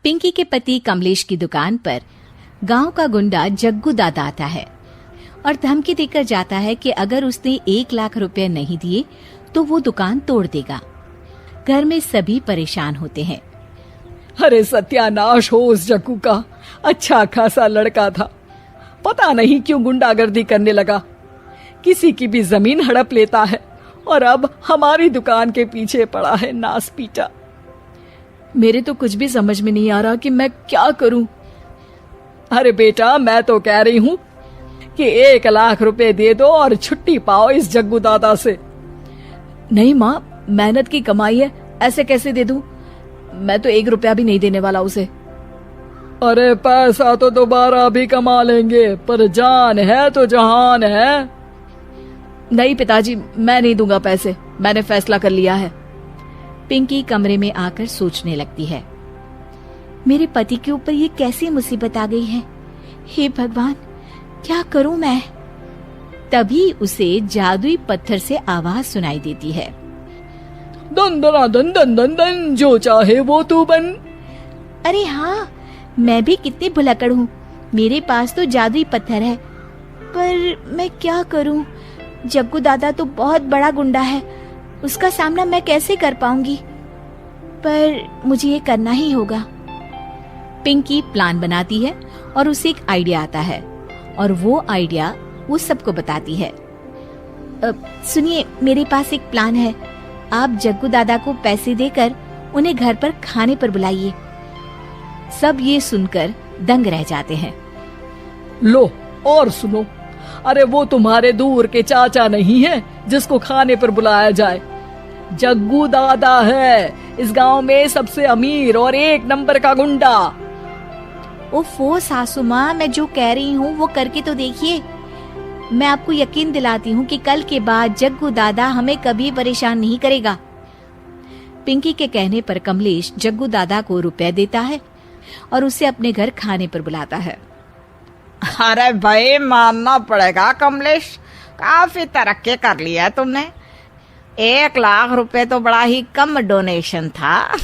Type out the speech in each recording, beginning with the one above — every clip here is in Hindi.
पिंकी के पति कमलेश की दुकान पर गांव का गुंडा जग्गू दादा आता है और धमकी देकर जाता है कि अगर उसने 1 लाख रुपए नहीं दिए तो वो दुकान तोड़ देगा। घर में सभी परेशान होते हैं। अरे सत्यानाश हो उस जग्गू का, अच्छा खासा लड़का था, पता नहीं क्यों गुंडागर्दी करने लगा, किसी की भी जमीन हड़प लेता है और अब हमारी दुकान के पीछे पड़ा है नास पीटा। मेरे तो कुछ भी समझ में नहीं आ रहा कि मैं क्या करूं। अरे बेटा, मैं तो कह रही हूं कि 1 लाख रुपए दे दो और छुट्टी पाओ इस जग्गू दादा से। नहीं माँ, मेहनत की कमाई है, ऐसे कैसे दे दूं? मैं तो 1 रुपया भी नहीं देने वाला उसे। अरे पैसा तो दोबारा भी कमा लेंगे, पर जान है तो जहान है। नहीं पिताजी, मैं नहीं दूंगा पैसे, मैंने फैसला कर लिया है। पिंकी कमरे में आकर सोचने लगती है, मेरे पति के ऊपर ये कैसी मुसीबत आ गई है। हे भगवान, क्या करूं मैं? तभी उसे जादुई पत्थर से आवाज सुनाई देती है, दन दना दन दन दन दन, जो चाहे वो तू बन। अरे हाँ, मैं भी कितनी भुलक्कड़ हूँ, मेरे पास तो जादुई पत्थर है, पर मैं क्या करूँ? जग्गू दादा तो बहुत बड़ा गुंडा है, उसका सामना मैं कैसे कर पाऊंगी? पर मुझे ये करना ही होगा। पिंकी प्लान बनाती है और उसे एक आइडिया आता है और वो आइडिया वो सबको बताती है। सुनिए, मेरे पास एक प्लान है, आप जग्गू दादा को पैसे देकर उन्हें घर पर खाने पर बुलाइए। सब ये सुनकर दंग रह जाते हैं। लो और सुनो, अरे वो तुम्हारे दूर के चाचा नहीं है जिसको खाने पर बुलाया जाए, जग्गू दादा है, इस गांव में सबसे अमीर और 1 नंबर का गुंडा। ओफो सासू माँ, मैं जो कह रही हूँ वो करके तो देखिए। मैं आपको यकीन दिलाती हूँ कि कल के बाद जग्गू दादा हमें कभी परेशान नहीं करेगा। पिंकी के कहने पर कमलेश जग्गू दादा को रुपए देता है और उसे अपने घर खाने पर बुलाता है। अरे भाई, मानना पड़ेगा कमलेश, काफी तरक्की कर लिया है तुमने। 1 लाख रुपए तो बड़ा ही कम डोनेशन था।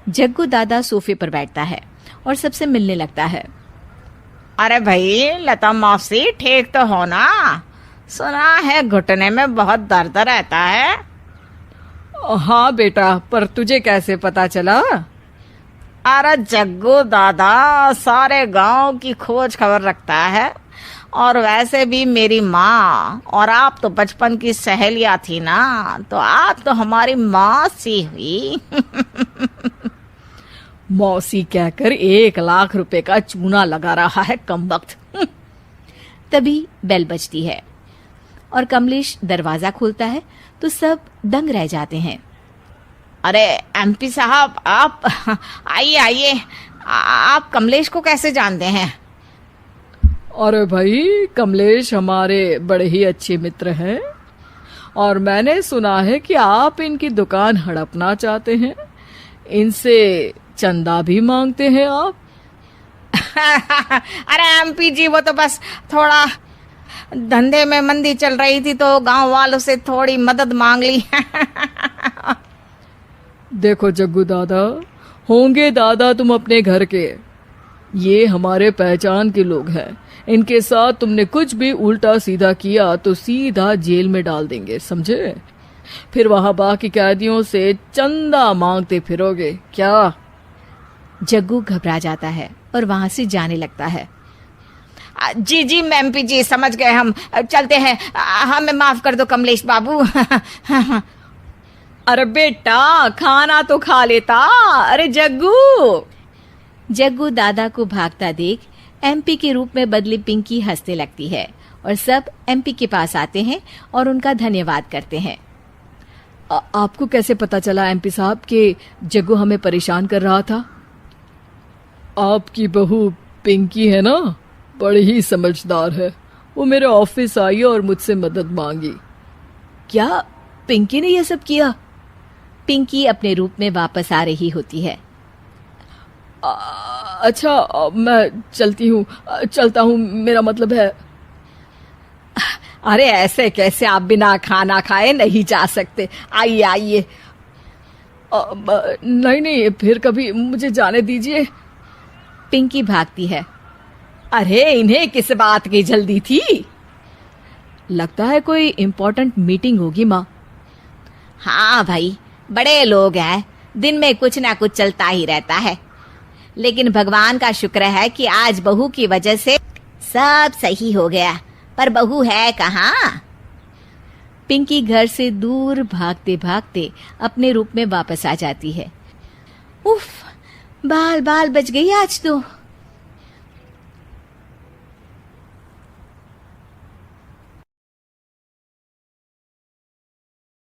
जग्गू दादा सोफे पर बैठता है और सबसे मिलने लगता है। अरे भाई, लता मौसी ठीक तो हो ना? सुना है घुटने में बहुत दर्द रहता है। हाँ बेटा, पर तुझे कैसे पता चला? अरे जग्गू दादा सारे गांव की खोज खबर रखता है, और वैसे भी मेरी माँ और आप तो बचपन की सहेलियां थी ना, तो आप तो हमारी मौसी हुई। मौसी कहकर 1 लाख रुपए का चूना लगा रहा है कमबख्त। तभी बेल बजती है और कमलेश दरवाजा खोलता है तो सब दंग रह जाते हैं। अरे एमपी साहब, आप आइए आइए, आप कमलेश को कैसे जानते हैं? अरे भाई, कमलेश हमारे बड़े ही अच्छे मित्र हैं और मैंने सुना है कि आप इनकी दुकान हड़पना चाहते हैं, इनसे चंदा भी मांगते हैं आप। अरे एमपी जी, वो तो बस थोड़ा धंधे में मंदी चल रही थी तो गांव वालों से थोड़ी मदद मांग ली। देखो जग्गू दादा, होंगे दादा तुम अपने घर के, ये हमारे पहचान के लोग हैं, इनके साथ तुमने कुछ भी उल्टा सीधा किया तो सीधा जेल में डाल देंगे, समझे? फिर वहां बाकी कैदियों से चंदा मांगते फिरोगे क्या? जग्गू घबरा जाता है और वहां से जाने लगता है। जी जी एमपी जी, समझ गए, हम चलते हैं, हमें माफ कर दो कमलेश बाबू। अरे बेटा, खाना तो खा लेता। अरे जग्गू। जग्गू दादा को भागता देख एमपी के रूप में बदली पिंकी हंसने लगती है और सब एमपी के पास आते हैं और उनका धन्यवाद करते हैं। आपको कैसे पता चला एमपी साहब कि जग्गू हमें परेशान कर रहा था? आपकी बहू पिंकी है ना, बड़ी ही समझदार है, वो मेरे ऑफिस आई और मुझसे मदद मांगी। क्या पिंकी ने यह सब किया? पिंकी अपने रूप में वापस आ रही होती है। अच्छा, मैं चलता हूँ, मेरा मतलब है। अरे ऐसे कैसे, आप बिना खाना खाए नहीं जा सकते, आइए आइए। नहीं नहीं, फिर कभी, मुझे जाने दीजिए। पिंकी भागती है। अरे इन्हें किस बात की जल्दी थी? लगता है कोई इम्पोर्टेंट मीटिंग होगी माँ। हाँ भाई, बड़े लोग हैं, दिन में कुछ ना कुछ चलता ही रहता है। लेकिन भगवान का शुक्र है कि आज बहू की वजह से सब सही हो गया। पर बहू है कहाँ? पिंकी घर से दूर भागते भागते अपने रूप में वापस आ जाती है। उफ, बाल बाल बच गई आज तो।